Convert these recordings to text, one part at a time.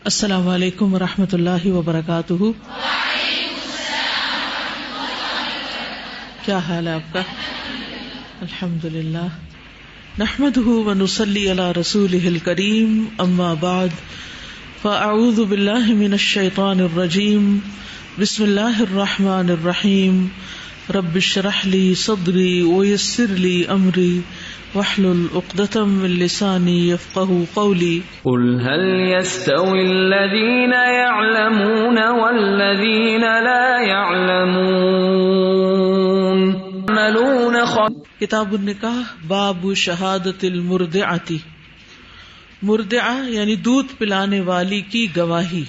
السلام علیکم ورحمۃ اللہ وبرکاتہ. کیا حال ہے آپ کا؟ الحمد للہ. نحمده ونصلی علی رسولہ الکریم. اما بعد فاعوذ باللہ من الشیطان الرجیم. بسم اللہ الرحمن الرحیم. رب اشرح لی صدری ویسر لی امری واحلل عقدۃ من لسانی یفقهوا قولی. قل هل يستوي الذين يعلمون والذين لا يعلمون کتاب النکاح باب شہادت المرضعۃ. مرضعہ یعنی دودھ پلانے والی کی گواہی.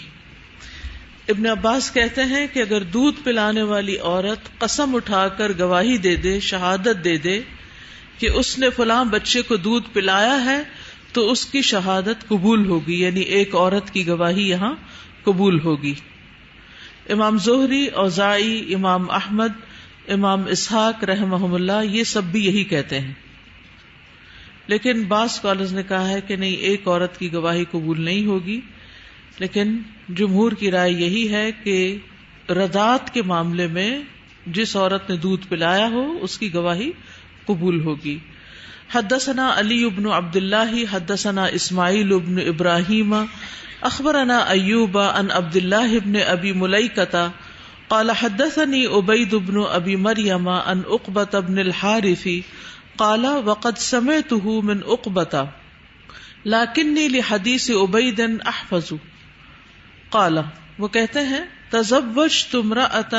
ابن عباس کہتے ہیں کہ اگر دودھ پلانے والی عورت قسم اٹھا کر گواہی دے دے، شہادت دے دے کہ اس نے فلاں بچے کو دودھ پلایا ہے تو اس کی شہادت قبول ہوگی، یعنی ایک عورت کی گواہی یہاں قبول ہوگی. امام زہری، اوزاعی، امام احمد، امام اسحاق رحمہم اللہ یہ سب بھی یہی کہتے ہیں. لیکن بعض اسکالرز نے کہا ہے کہ نہیں، ایک عورت کی گواہی قبول نہیں ہوگی. لیکن جمہور کی رائے یہی ہے کہ رضاعت کے معاملے میں جس عورت نے دودھ پلایا ہو اس کی گواہی قبول ہوگی. حدثنا علی بن عبد اللہ حدثنا اسماعیل بن ابراہیم اخبرنا ایوب عن عبد اللہ بن ابی ملیکۃ قال حدثني عبید بن ابی مریم عن عقبۃ بن الحارث قال وقد سمعته من عقبۃ لکنی لحدیث عبید احفظ. قال وہ کہتے ہیں تزوجت امرأۃ،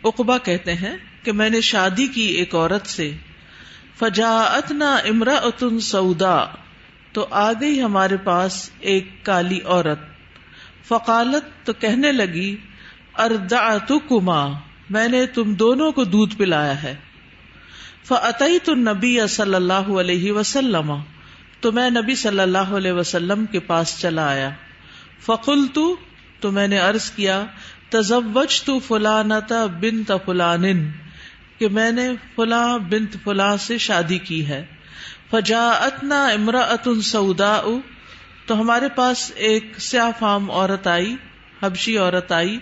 عقبہ کہتے ہیں کہ میں نے شادی کی ایک عورت سے. فجاءتنا امرأۃ سوداء، تو آ گئی ہمارے پاس ایک کالی عورت. فقالت، تو کہنے لگی ارضعتکما، میں نے تم دونوں کو دودھ پلایا ہے. فأتیت النبی صلی اللہ علیہ وسلم، تو میں نبی صلی اللہ علیہ وسلم کے پاس چلا آیا. فقلت، تو میں نے عرض کیا تزوجت فلانۃ بنت فلان، کہ میں نے فلاں بنت فلاں سے شادی کی ہے. فجاءتنا امرأۃ سوداء، تو ہمارے پاس ایک سیاہ فام عورت آئی، حبشی عورت آئی.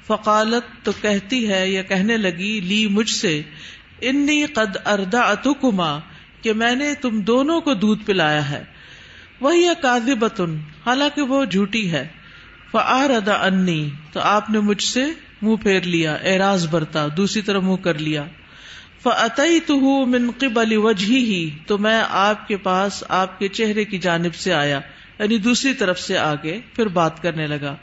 فقالت، تو کہتی ہے یا کہنے لگی لی مجھ سے، انی قد ارضعتکما، کہ میں نے تم دونوں کو دودھ پلایا ہے. وہی کاذبۃ، حالانکہ وہ جھوٹی ہے. فأعرض عنی، تو آپ نے مجھ سے منہ پھیر لیا، اعراض برتا، دوسری طرف منہ کر لیا. فأتیتہ من قبل وجہہ، تو میں آپ کے پاس آپ کے چہرے کی جانب سے آیا، یعنی دوسری طرف سے آگے پھر بات کرنے لگا.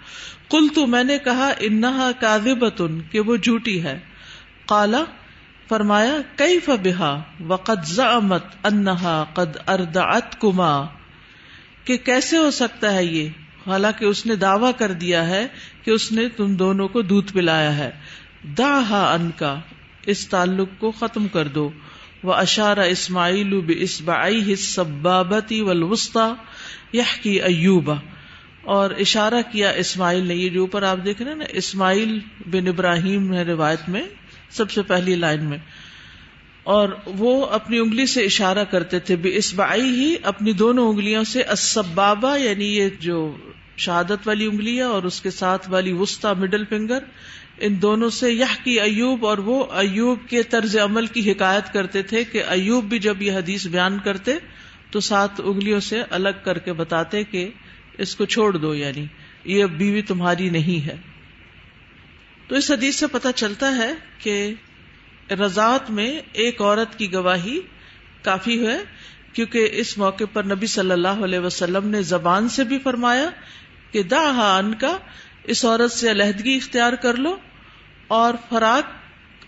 قلت، میں نے کہا انہا کاذبۃ، کہ وہ جھوٹی ہے. قال، فرمایا کیف بہا وقد زعمت انہا قد ارضعتکما، کہ کیسے ہو سکتا ہے یہ، حالانکہ اس نے دعویٰ کر دیا ہے کہ اس نے تم دونوں کو دودھ پلایا ہے. دعہا عنکا، اس تعلق کو ختم کر دو. واشار اسماعیل باصبعیہ السبابۃ والوسطی یحکی ایوب، اور اشارہ کیا اسماعیل نے، یہ جو اوپر آپ دیکھ رہے ہیں نا، اسماعیل بن ابراہیم ہے روایت میں سب سے پہلی لائن میں، اور وہ اپنی انگلی سے اشارہ کرتے تھے. باصبعیہ، اپنی دونوں انگلیوں سے. السبابہ یعنی یہ جو شہادت والی انگلی ہے اور اس کے ساتھ والی وسطی مڈل فنگر، ان دونوں سے. یحکی ایوب، اور وہ ایوب کے طرز عمل کی حکایت کرتے تھے کہ ایوب بھی جب یہ حدیث بیان کرتے تو ساتھ انگلیوں سے الگ کر کے بتاتے کہ اس کو چھوڑ دو، یعنی یہ بیوی تمہاری نہیں ہے. تو اس حدیث سے پتہ چلتا ہے کہ رضاعت میں ایک عورت کی گواہی کافی ہے، کیونکہ اس موقع پر نبی صلی اللہ علیہ وسلم نے زبان سے بھی فرمایا کہ دعہا عنکا، اس عورت سے علیحدگی اختیار کر لو، اور فراق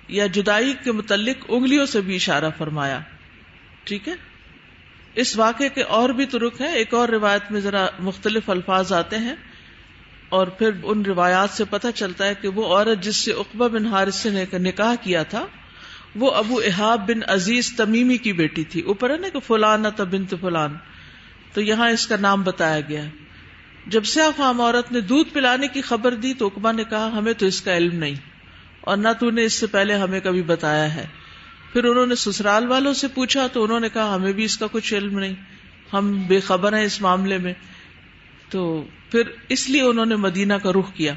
یا جدائی کے متعلق انگلیوں سے بھی اشارہ فرمایا. ٹھیک ہے. اس واقعے کے اور بھی طرق ہیں، ایک اور روایت میں ذرا مختلف الفاظ آتے ہیں، اور پھر ان روایات سے پتہ چلتا ہے کہ وہ عورت جس سے عقبہ بن حارث سے نکاح کیا تھا وہ ابو احاب بن عزیز تمیمی کی بیٹی تھی. اوپر ہے نا کہ فلانۃ بنت فلان، تو یہاں اس کا نام بتایا گیا. جب سیاہ فام عورت نے دودھ پلانے کی خبر دی تو عقبہ نے کہا ہمیں تو اس کا علم نہیں، اور نہ تو نے اس سے پہلے ہمیں کبھی بتایا ہے. پھر انہوں نے سسرال والوں سے پوچھا تو انہوں نے کہا ہمیں بھی اس کا کچھ علم نہیں، ہم بے خبر ہیں اس معاملے میں. تو پھر اس لیے انہوں نے مدینہ کا رخ کیا.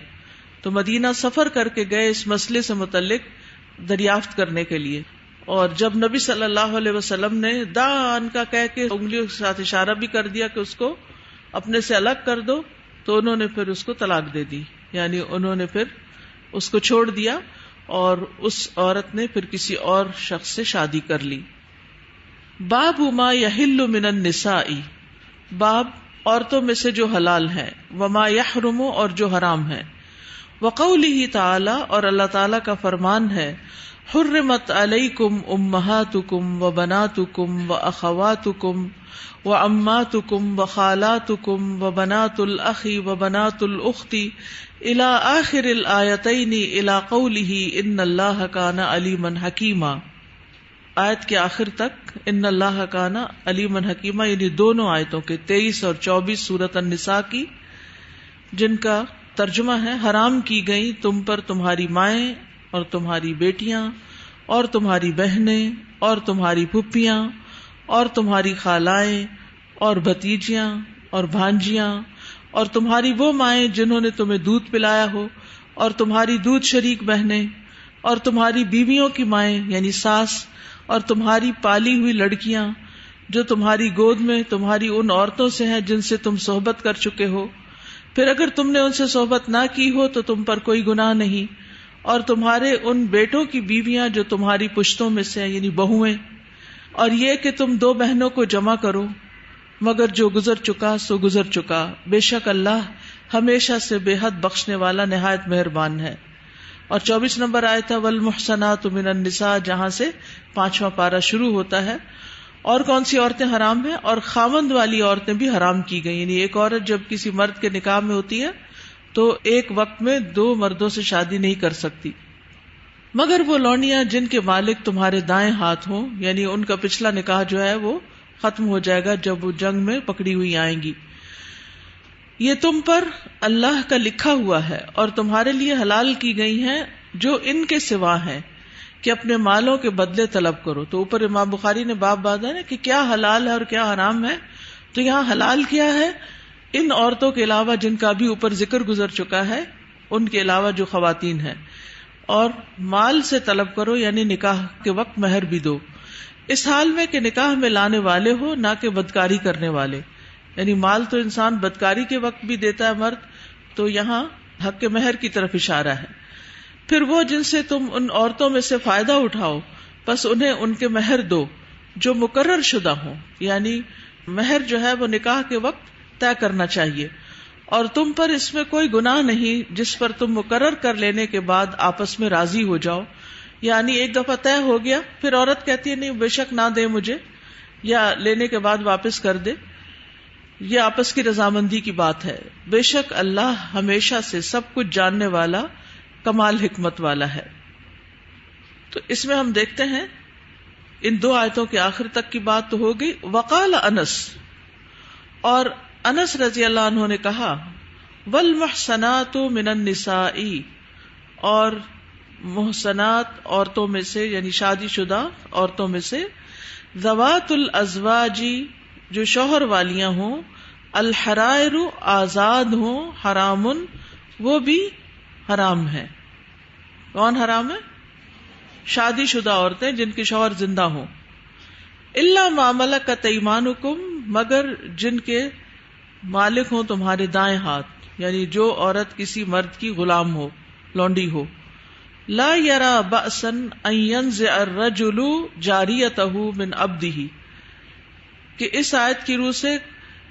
تو مدینہ سفر کر کے گئے اس مسئلے سے متعلق دریافت کرنے کے لیے. اور جب نبی صلی اللہ علیہ وسلم نے دان کا کہہ کے انگلیوں کے ساتھ اشارہ بھی کر دیا کہ اس کو اپنے سے الگ کر دو، تو انہوں نے پھر اس کو طلاق دے دی، یعنی انہوں نے پھر اس کو چھوڑ دیا اور اس عورت نے پھر کسی اور شخص سے شادی کر لی. باب ما یحل من النساء، باب عورتوں میں سے جو حلال ہے، وما یحرم اور جو حرام ہے. وقولہ تعالی اور اللہ تعالی کا فرمان ہے، حرمت علیکم امہاتکم وبناتکم واخواتکم وعماتکم وخالاتکم وبنات الاخ وبنات الاخت الى آخر الآیتین الى قولہ ان اللہ کان علیما حکیما. آیت کے آخر تک ان اللہ کان علیما حکیما، یعنی دونوں آیتوں کے 23 اور 24 سورۃ النساء کی، جن کا ترجمہ ہے حرام کی گئی تم پر تمہاری مائیں اور تمہاری بیٹیاں اور تمہاری بہنیں اور تمہاری پھپھیاں اور تمہاری خالائیں اور بھتیجیاں اور بھانجیاں اور تمہاری وہ مائیں جنہوں نے تمہیں دودھ پلایا ہو اور تمہاری دودھ شریک بہنیں اور تمہاری بیویوں کی مائیں یعنی ساس اور تمہاری پالی ہوئی لڑکیاں جو تمہاری گود میں تمہاری ان عورتوں سے ہیں جن سے تم صحبت کر چکے ہو، پھر اگر تم نے ان سے صحبت نہ کی ہو تو تم پر کوئی گناہ نہیں، اور تمہارے ان بیٹوں کی بیویاں جو تمہاری پشتوں میں سے ہیں یعنی بہویں، اور یہ کہ تم دو بہنوں کو جمع کرو، مگر جو گزر چکا سو گزر چکا، بے شک اللہ ہمیشہ سے بے حد بخشنے والا نہایت مہربان ہے. اور 24 نمبر آیت ہے والمحصنات من النساء، جہاں سے 5واں پارہ شروع ہوتا ہے. اور کون سی عورتیں حرام ہیں؟ اور خاوند والی عورتیں بھی حرام کی گئی، یعنی ایک عورت جب کسی مرد کے نکاح میں ہوتی ہے تو ایک وقت میں 2 مردوں سے شادی نہیں کر سکتی، مگر وہ لونڈیاں جن کے مالک تمہارے دائیں ہاتھ ہوں، یعنی ان کا پچھلا نکاح جو ہے وہ ختم ہو جائے گا جب وہ جنگ میں پکڑی ہوئی آئیں گی. یہ تم پر اللہ کا لکھا ہوا ہے اور تمہارے لیے حلال کی گئی ہیں جو ان کے سوا ہیں کہ اپنے مالوں کے بدلے طلب کرو. تو اوپر امام بخاری نے باب باندھا نا کہ کیا حلال ہے اور کیا حرام ہے. تو یہاں حلال کیا ہے؟ ان عورتوں کے علاوہ جن کا بھی اوپر ذکر گزر چکا ہے، ان کے علاوہ جو خواتین ہیں، اور مال سے طلب کرو یعنی نکاح کے وقت مہر بھی دو، اس حال میں کہ نکاح میں لانے والے ہو نہ کہ بدکاری کرنے والے. یعنی مال تو انسان بدکاری کے وقت بھی دیتا ہے مرد، تو یہاں حق کے مہر کی طرف اشارہ ہے. پھر وہ جن سے تم ان عورتوں میں سے فائدہ اٹھاؤ بس انہیں ان کے مہر دو جو مقرر شدہ ہوں، یعنی مہر جو ہے وہ نکاح کے وقت طے کرنا چاہیے، اور تم پر اس میں کوئی گناہ نہیں جس پر تم مقرر کر لینے کے بعد آپس میں راضی ہو جاؤ. یعنی ایک دفعہ طے ہو گیا پھر عورت کہتی ہے نہیں بے شک نہ دے مجھے، یا لینے کے بعد واپس کر دے، یہ آپس کی رضامندی کی بات ہے. بے شک اللہ ہمیشہ سے سب کچھ جاننے والا کمال حکمت والا ہے. تو اس میں ہم دیکھتے ہیں ان 2 آیتوں کے آخر تک کی بات تو ہو گئی. وقال انس، اور انس رضی اللہ عنہ نے کہا والمحصنات من النساء، اور محصنات عورتوں میں سے یعنی شادی شدہ عورتوں میں سے، ذوات الازواج جو شوہر والیاں ہوں، الحرائر آزاد ہوں، حرام وہ بھی حرام ہے. کون حرام ہے؟ شادی شدہ عورتیں جن کے شوہر زندہ ہوں. الا ما ملکت ایمانکم، مگر جن کے مالک ہوں تمہارے دائیں ہاتھ، یعنی جو عورت کسی مرد کی غلام ہو، لونڈی ہو. لا یرا بأسا ان ینزع الرجل جاریتہ من عبدہ، کہ اس آیت کی روح سے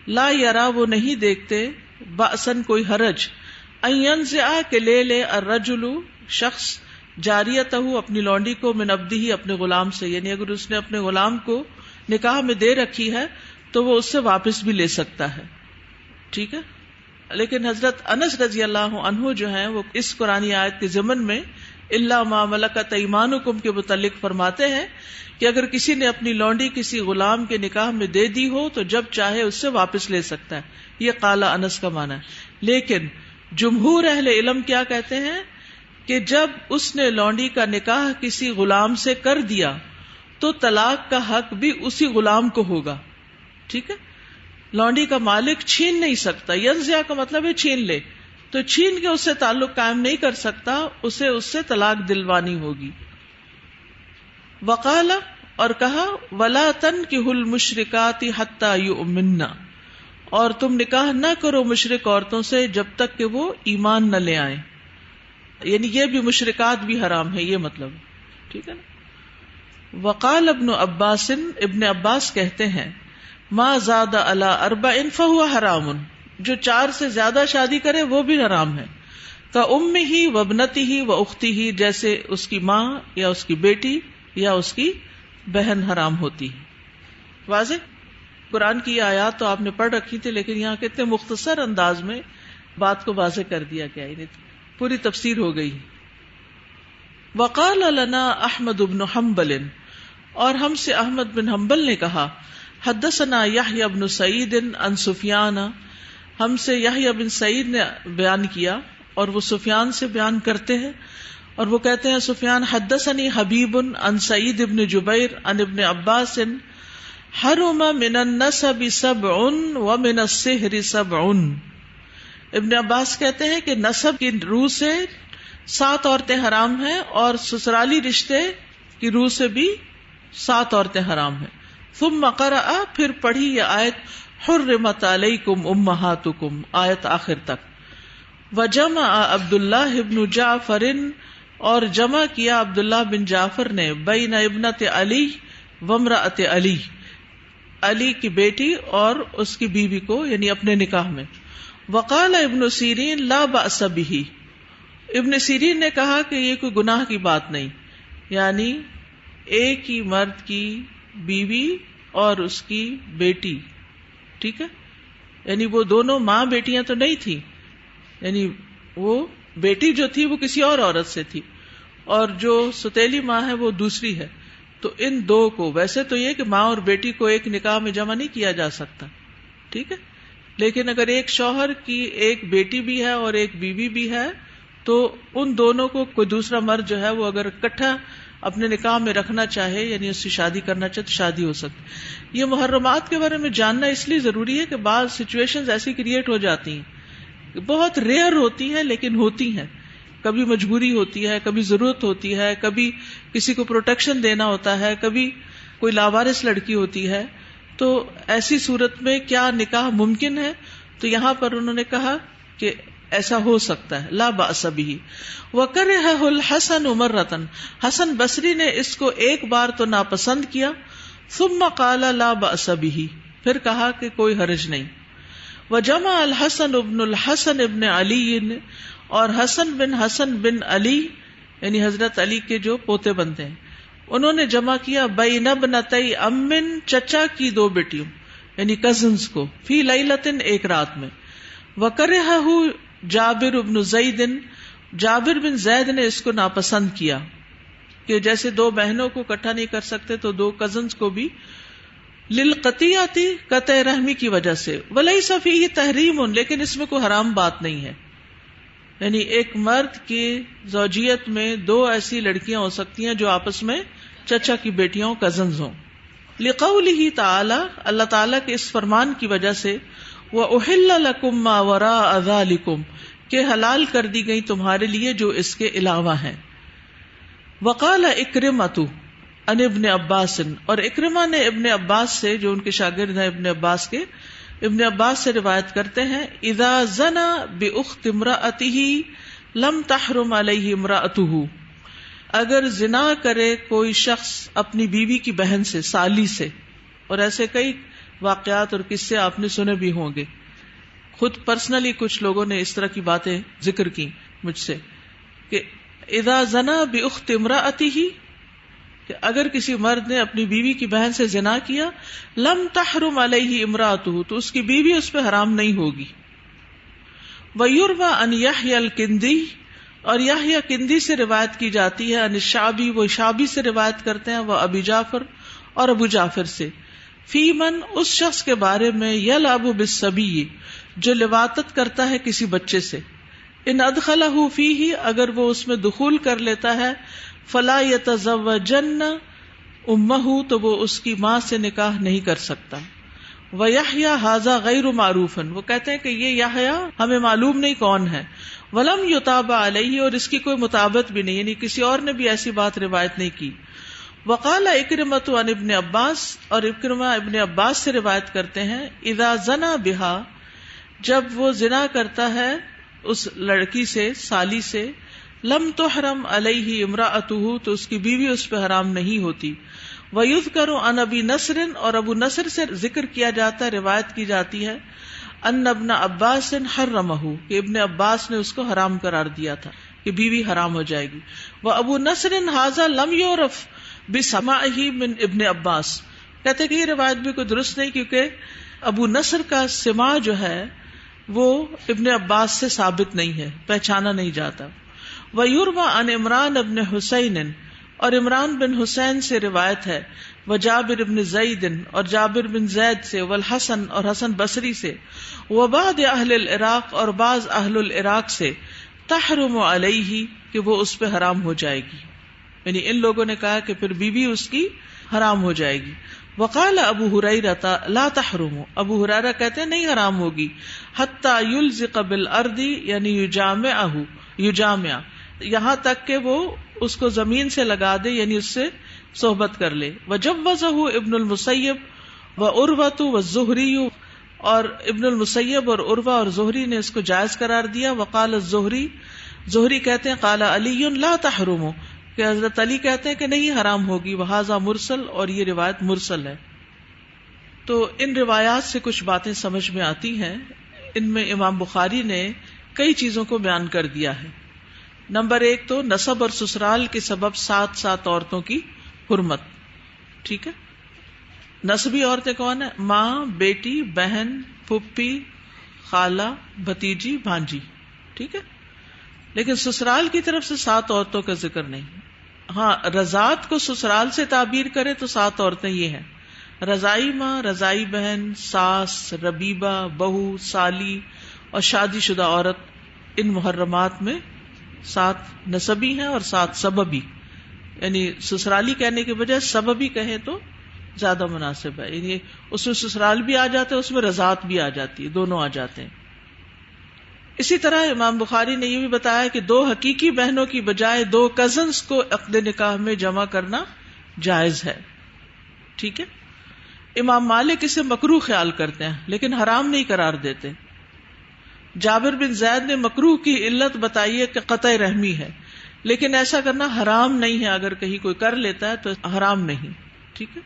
لا یرا وہ نہیں دیکھتے، بأسن کوئی حرج، ان ینزع کہ لے لے، الرجل شخص، جاریتہ اپنی لونڈی کو، من عبدہ اپنے غلام سے، یعنی اگر اس نے اپنے غلام کو نکاح میں دے رکھی ہے تو وہ اس سے واپس بھی لے سکتا ہے. ٹھیک ہے. لیکن حضرت انس رضی اللہ عنہ جو ہیں وہ اس قرآنی آیت کے ضمن میں الا ما ملکت ایمانکم کے متعلق فرماتے ہیں کہ اگر کسی نے اپنی لونڈی کسی غلام کے نکاح میں دے دی ہو تو جب چاہے اس سے واپس لے سکتا ہے. یہ قال انس کا معنی ہے. لیکن جمہور اہل علم کیا کہتے ہیں کہ جب اس نے لونڈی کا نکاح کسی غلام سے کر دیا تو طلاق کا حق بھی اسی غلام کو ہوگا. ٹھیک ہے. لونڈی کا مالک چھین نہیں سکتا. ینزع کا مطلب ہے چھین لے, تو چھین کے اس سے تعلق قائم نہیں کر سکتا, اسے اس سے طلاق دلوانی ہوگی. وقال, اور کہا, ولا تنکحوا المشرکات حتی یؤمنن, اور تم نکاح نہ کرو مشرک عورتوں سے جب تک کہ وہ ایمان نہ لے آئیں. یعنی یہ بھی مشرکات بھی حرام ہے, یہ مطلب, ٹھیک ہے نا. وقال ابن عباس, ابن عباس کہتے ہیں, ما زاد علی 4 فہو حرام, جو 4 سے زیادہ شادی کرے وہ بھی حرام ہے. کأمہ وابنتہ واختہ, جیسے اس کی ماں یا اس کی بیٹی یا اس کی بہن حرام ہوتی ہے. واضح. قرآن کی یہ آیات تو آپ نے پڑھ رکھی تھی, لیکن یہاں کتنے مختصر انداز میں بات کو واضح کر دیا گیا, پوری تفسیر ہو گئی. وقال لنا احمد بن حنبل, اور ہم سے احمد بن حنبل نے کہا, حدثنا یحییٰ بن سعید عن سفیان, ہم سے یحییٰ بن سعید نے بیان کیا, اور وہ سفیان سے بیان کرتے ہیں, اور وہ کہتے ہیں سفیان, حدثنی حبیب عن سعید بن جبیر عن ابن عباس, حرم من النسب 7 ومن السحر 7. ابن عباس کہتے ہیں کہ نسب کی روح سے 7 عورتیں حرام ہیں, اور سسرالی رشتے کی روح سے بھی 7 عورتیں حرام ہیں. ثم قرأ, پھر پڑھی یہ آیت, حرمت علیکم امہاتکم, آیت آخر تک. وجمع عبداللہ بن جعفر, اور جمع کیا عبداللہ بن جعفر نے, بین ابنت علی وامرأت علی, علی کی بیٹی اور اس کی بیوی کو, یعنی اپنے نکاح میں. وقال ابن سیرین لا بأس بہ, ابن سیرین نے کہا کہ یہ کوئی گناہ کی بات نہیں, یعنی ایک ہی مرد کی بیوی اور اس کی بیٹی, ٹھیک ہے, یعنی وہ دونوں ماں بیٹیاں تو نہیں تھی, یعنی وہ بیٹی جو تھی وہ کسی اور عورت سے تھی, اور جو ستیلی ماں ہے وہ دوسری ہے. تو ان دو کو, ویسے تو یہ کہ ماں اور بیٹی کو ایک نکاح میں جمع نہیں کیا جا سکتا, ٹھیک ہے, لیکن اگر ایک شوہر کی ایک بیٹی بھی ہے اور ایک بیوی بھی ہے, تو ان دونوں کو کوئی دوسرا مرد جو ہے وہ اگر اکٹھا اپنے نکاح میں رکھنا چاہے, یعنی اس سے شادی کرنا چاہے, تو شادی ہو سکتی. یہ محرمات کے بارے میں جاننا اس لیے ضروری ہے کہ بعض سچویشنز ایسی کریٹ ہو جاتی ہیں, بہت ریئر ہوتی ہیں لیکن ہوتی ہیں. کبھی مجبوری ہوتی ہے, کبھی ضرورت ہوتی ہے, کبھی کسی کو پروٹیکشن دینا ہوتا ہے, کبھی کوئی لاوارث لڑکی ہوتی ہے. تو ایسی صورت میں کیا نکاح ممکن ہے؟ تو یہاں پر انہوں نے کہا کہ ایسا ہو سکتا ہے, لا بأس بہ. وکرہ الحسن مرۃ, حسن بصری نے اس کو ایک بار تو ناپسند کیا. ثم قال لا بأس بہ, پھر کہا کہ کوئی حرج نہیں. وجمع الحسن ابن الحسن ابن علی, اور حسن بن علی یعنی حضرت علی کے جو پوتے بنتے ہیں, انہوں نے جمع کیا بین ابنتی ام, چچا کی 2 بیٹیوں یعنی کزنز کو, فی لیلۃ, ایک رات میں. وکرہہ جابر بن زید, جابر بن زید نے اس کو ناپسند کیا کہ جیسے 2 بہنوں کو اکٹھا نہیں کر سکتے تو 2 کزنز کو بھی, للقطیعۃ, قطع رحمی کی وجہ سے. ولیس فیہ تحریم, لیکن اس میں کوئی حرام بات نہیں ہے, یعنی ایک مرد کی زوجیت میں 2 ایسی لڑکیاں ہو سکتی ہیں جو آپس میں چچا کی بیٹیاں کزنز ہوں. لقولہ تعالی, اللہ تعالیٰ کے اس فرمان کی وجہ سے, وَأُحِلَّ لَكُم مَّا وَرَاءَ ذَلِكُمْ, کہ حلال کر دی گئی تمہارے لیے جو اس کے علاوہ ہیں. وقال اکرمۃ عن ابن عباس, اور اکرمہ نے ابن عباس سے, جو ان کے شاگرد ہیں ابن عباس کے, ابن عباس سے روایت کرتے ہیں, اذا زنا باخت امرأته لم تحرم علیہ امرأته, اگر زنا کرے کوئی شخص اپنی بیوی کی بہن سے, سالی سے, اور ایسے کئی واقعات اور قصے آپ نے سنے بھی ہوں گے. خود پرسنلی کچھ لوگوں نے اس طرح کی باتیں ذکر کی مجھ سے کہ اذا زنا باخت امرأته, کہ اگر کسی مرد نے اپنی بیوی کی بہن سے زنا کیا, لم تحرم علیہ امرأته, تو اس کی بیوی اس پہ حرام نہیں ہوگی. ویروی عن یحییٰ الکندی, اور یحییٰ کندی سے روایت کی جاتی ہے, عن الشعبی, وہ شعبی سے روایت کرتے ہیں, وہ ابی جعفر, اور ابو جعفر سے, فی من, اس شخص کے بارے میں, یلعب بالصبی, جو لواطت کرتا ہے کسی بچے سے, ان ادخلہ فیہ, اگر وہ اس میں دخول کر لیتا ہے, فلا یتزوجن امہ, تو وہ اس کی ماں سے نکاح نہیں کر سکتا. وَيَحْيَى هَذَا غَيْرُ مَعْرُوفٌ، وہ کہتے ہیں کہ یہ یحییٰ ہمیں معلوم نہیں کون ہے، وَلَمْ يُتَابَ عَلَيْهِ، اور اس کی کوئی مطابت بھی نہیں، یعنی کسی اور نے بھی ایسی بات روایت نہیں کی. وقال اکرمۃ عن ابن عباس، اور اکرمہ ابن عباس سے روایت کرتے ہیں، اذا زنا بها، جب وہ زنا کرتا ہے اس لڑکی سے، سالی سے، لم تحرم علیہ امرأتہ، تو اس کی بیوی اس پہ حرام نہیں ہوتی. وَيُذْكَرُ عن ابی نصر، اور ابو نصر سے ذکر کیا جاتا ہے، روایت کی جاتی ہے، ان ابن عباس حرمہ، کہ ابن عباس نے اس کو حرام قرار دیا تھا کہ بیوی حرام ہو جائے گی. وابو نصر ھذا لم یعرف بسماعہ من ابن عباس، کہتے کہ یہ روایت بھی کوئی درست نہیں، کیونکہ ابو نصر کا سماع جو ہے وہ ابن عباس سے ثابت نہیں ہے، پہچانا نہیں جاتا. وَيُرْوَى عن عمران ابن حسین، اور عمران بن حسین سے روایت ہے، وجابر بن زید، اور جابر بن زید سے، والحسن، اور حسن بصری سے، وبعض اہل العراق، اور بعض اہل العراق سے، تحرم علیہ، کہ وہ اس پہ حرام ہو جائے گی، یعنی ان لوگوں نے کہا کہ پھر بیوی اس کی حرام ہو جائے گی. وقال ابو ہریرہ لا تحرم، ابو ہریرہ کہتے ہیں نہیں حرام ہوگی، حتی یلزق بالارض، یعنی یجامع، یہاں تک کہ وہ اس کو زمین سے لگا دے، یعنی اس سے صحبت کر لے. وجوزہ ابن المسیب وعروۃ والزہری، اور ابن المسیب اور عروہ اور زہری نے اس کو جائز قرار دیا. وقال الزہری، زہری کہتے ہیں قال علی لا تحرم، کہ حضرت علی کہتے ہیں کہ نہیں حرام ہوگی. وہذا مرسل، اور یہ روایت مرسل ہے. تو ان روایات سے کچھ باتیں سمجھ میں آتی ہیں. ان میں امام بخاری نے کئی چیزوں کو بیان کر دیا ہے. نمبر 1 تو نسب اور سسرال کے سبب 7 عورتوں کی حرمت. ٹھیک ہے، نسبی عورتیں کون ہیں؟ ماں، بیٹی، بہن، پھپھی، خالہ، بھتیجی، بھانجی. ٹھیک ہے، لیکن سسرال کی طرف سے 7 عورتوں کا ذکر نہیں. ہاں، رضاعت کو سسرال سے تعبیر کرے تو 7 عورتیں یہ ہیں: رضائی ماں، رضائی بہن، ساس، ربیبہ، بہو، سالی اور شادی شدہ عورت. ان محرمات میں 7 نسبی ہیں اور 7 سببی، یعنی سسرالی کہنے کے بجائے سببی کہیں تو زیادہ مناسب ہے. یعنی اس میں سسرال بھی آ جاتا ہے، اس میں رضاعت بھی آ جاتی ہے، دونوں آ جاتے ہیں. اسی طرح امام بخاری نے یہ بھی بتایا کہ 2 حقیقی بہنوں کی بجائے 2 کزنز کو عقد نکاح میں جمع کرنا جائز ہے. ٹھیک ہے، امام مالک اسے مکروہ خیال کرتے ہیں لیکن حرام نہیں قرار دیتے. جابر بن زید نے مکروہ کی علت بتائی ہے کہ قطع رحمی ہے، لیکن ایسا کرنا حرام نہیں ہے. اگر کہیں کوئی کر لیتا ہے تو حرام نہیں. ٹھیک ہے،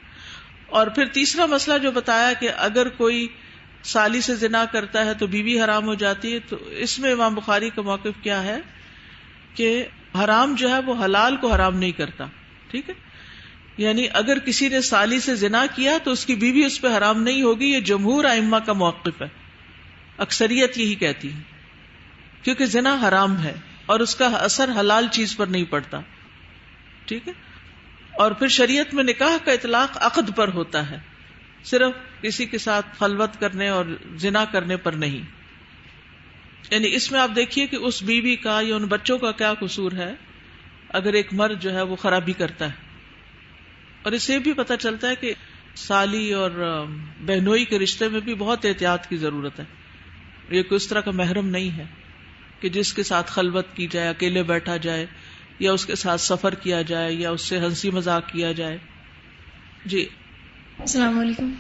اور پھر تیسرا مسئلہ جو بتایا کہ اگر کوئی سالی سے زنا کرتا ہے تو بیوی حرام ہو جاتی ہے، تو اس میں امام بخاری کا موقف کیا ہے کہ حرام جو ہے وہ حلال کو حرام نہیں کرتا. ٹھیک ہے، یعنی اگر کسی نے سالی سے زنا کیا تو اس کی بیوی اس پہ حرام نہیں ہوگی. یہ جمہور ائمہ کا موقف ہے، اکثریت یہی کہتی ہے، کیونکہ زنا حرام ہے اور اس کا اثر حلال چیز پر نہیں پڑتا. ٹھیک ہے، اور پھر شریعت میں نکاح کا اطلاق عقد پر ہوتا ہے، صرف کسی کے ساتھ خلوت کرنے اور زنا کرنے پر نہیں. یعنی اس میں آپ دیکھیے کہ اس بیوی کا یا ان بچوں کا کیا قصور ہے اگر ایک مرد جو ہے وہ خرابی کرتا ہے. اور اس سے بھی پتہ چلتا ہے کہ سالی اور بہنوئی کے رشتے میں بھی بہت احتیاط کی ضرورت ہے. یہ کوئی اس طرح کا محرم نہیں ہے کہ جس کے ساتھ خلوت کی جائے، اکیلے بیٹھا جائے، یا اس کے ساتھ سفر کیا جائے، یا اس سے ہنسی مذاق کیا جائے. جی السلام علیکم.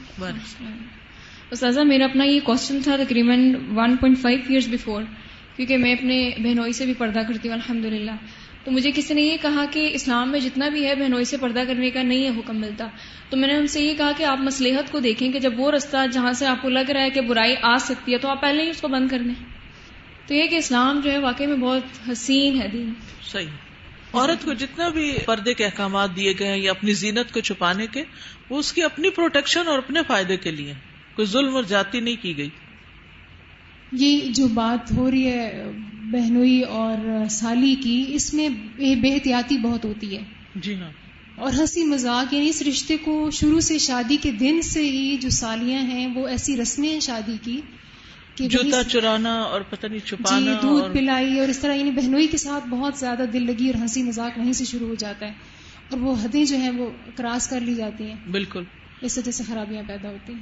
استاذہ، میرا اپنا یہ کوشچن تھا تقریباً 1.5 ایئرز بیفور، کیونکہ میں اپنے بہنوئی سے بھی پردہ کرتی ہوں الحمدللہ. تو مجھے کسی نے یہ کہا کہ اسلام میں جتنا بھی ہے بہنوئی سے پردہ کرنے کا نہیں ہے حکم ملتا. تو میں نے ان سے یہ کہا کہ آپ مصلحت کو دیکھیں کہ جب وہ رستہ جہاں سے آپ کو لگ رہا ہے کہ برائی آ سکتی ہے تو آپ پہلے ہی اس کو بند کر لیں. تو یہ کہ اسلام جو ہے واقعی میں بہت حسین ہے دین. صحیح. عورت کو جتنا بھی پردے کے احکامات دیے گئے ہیں یا اپنی زینت کو چھپانے کے، وہ اس کی اپنی پروٹیکشن اور اپنے فائدے کے لیے، کوئی ظلم اور زیادتی نہیں کی گئی. یہ جو بات ہو رہی ہے بہنوئی اور سالی کی، اس میں بے احتیاطی بہت ہوتی ہے. جی ہاں، اور ہنسی مذاق، یعنی اس رشتے کو شروع سے شادی کے دن سے ہی جو سالیاں ہیں وہ ایسی رسمیں ہیں شادی کی کہ جوتا چرانا اور پتہ نہیں چھپانا، جی دودھ پلائی اور اس طرح، یعنی بہنوئی کے ساتھ بہت زیادہ دل لگی اور ہنسی مذاق وہیں سے شروع ہو جاتا ہے اور وہ حدیں جو ہیں وہ کراس کر لی جاتی ہیں. بالکل. اس وجہ سے خرابیاں پیدا ہوتی ہیں.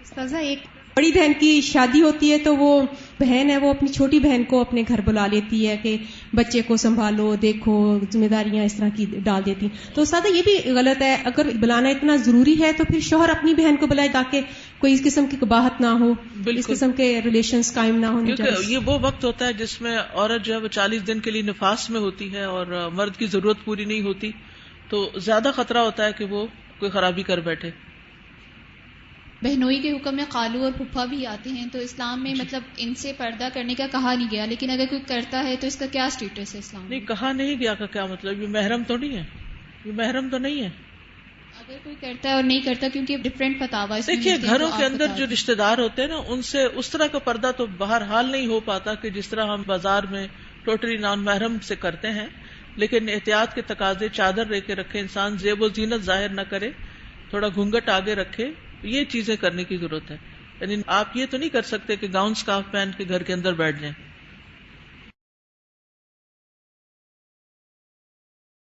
استاذہ ایک بڑی بہن کی شادی ہوتی ہے تو وہ بہن ہے وہ اپنی چھوٹی بہن کو اپنے گھر بلا لیتی ہے کہ بچے کو سنبھالو دیکھو ذمہ داریاں اس طرح کی ڈال دیتی. تو استاذہ یہ بھی غلط ہے, اگر بلانا اتنا ضروری ہے تو پھر شوہر اپنی بہن کو بلائے تاکہ کوئی اس قسم کی قباحت نہ ہو, اس قسم کے ریلیشنز قائم نہ ہوں. کیونکہ یہ وہ وقت ہوتا ہے جس میں عورت جو ہے وہ 40 دن کے لیے نفاس میں ہوتی ہے اور مرد کی ضرورت پوری نہیں ہوتی, تو زیادہ خطرہ ہوتا ہے کہ وہ کوئی خرابی کر بیٹھے. بہنوئی کے حکم میں خالو اور پھپھا بھی آتے ہیں, تو اسلام میں مطلب ان سے پردہ کرنے کا کہا نہیں گیا, لیکن اگر کوئی کرتا ہے تو اس کا کیا اسٹیٹس ہے اسلام میں؟ نہیں, کہا نہیں گیا کا کیا مطلب؟ یہ محرم تو نہیں ہے, یہ محرم تو نہیں ہے. اگر کوئی کرتا ہے اور نہیں کرتا, کیونکہ ڈفرینٹ فتاوا. دیکھیے گھروں کے اندر جو رشتے دار ہوتے ہیں نا, ان سے اس طرح کا پردہ تو بہرحال نہیں ہو پاتا کہ جس طرح ہم بازار میں ٹوٹلی نان محرم سے کرتے ہیں, لیکن احتیاط کے تقاضے, چادر لے کے رکھے, انسان زیب و زینت ظاہر نہ کرے, تھوڑا گھونگھٹ آگے رکھے, یہ چیزیں کرنے کی ضرورت ہے. یعنی آپ یہ تو نہیں کر سکتے کہ گاؤن سکارف پہن کے گھر کے اندر بیٹھ جائیں.